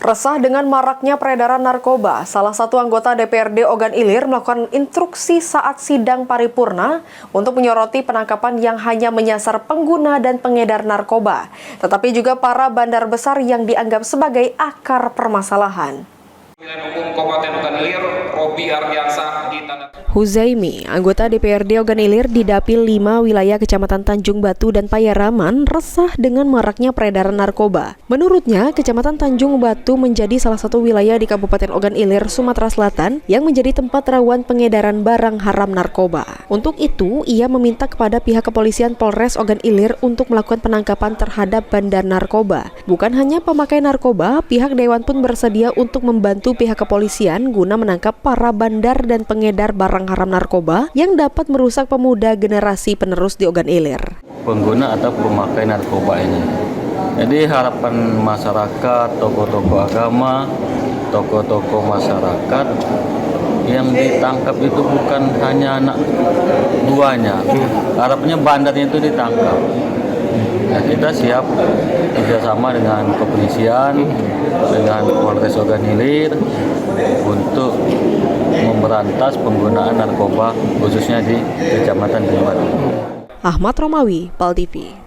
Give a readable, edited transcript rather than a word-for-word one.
Resah dengan maraknya peredaran narkoba, salah satu anggota DPRD Ogan Ilir melakukan instruksi saat sidang paripurna untuk menyoroti penangkapan yang hanya menyasar pengguna dan pengedar narkoba, tetapi juga para bandar besar yang dianggap sebagai akar permasalahan. Huzaimi, anggota DPRD Ogan Ilir di Dapil 5 wilayah Kecamatan Tanjung Batu dan Payaraman resah dengan maraknya peredaran narkoba. Menurutnya, Kecamatan Tanjung Batu menjadi salah satu wilayah di Kabupaten Ogan Ilir, Sumatera Selatan yang menjadi tempat rawan pengedaran barang haram narkoba. Untuk itu, ia meminta kepada pihak kepolisian Polres Ogan Ilir untuk melakukan penangkapan terhadap bandar narkoba. Bukan hanya pemakai narkoba, pihak Dewan pun bersedia untuk membantu pihak kepolisian guna menangkap para bandar dan pengedar barang haram narkoba yang dapat merusak pemuda generasi penerus di Ogan Ilir. Pengguna atau pemakai narkoba ini. Jadi harapan masyarakat, tokoh-tokoh agama, tokoh-tokoh masyarakat yang ditangkap itu bukan hanya anak buahnya. Harapannya bandarnya itu ditangkap. Nah, kita siap bekerjasama dengan kepolisian, dengan Polres Ogan Ilir untuk memberantas penggunaan narkoba khususnya di Kecamatan Tanjung Batu. Ahmad Romawi, PAL TV.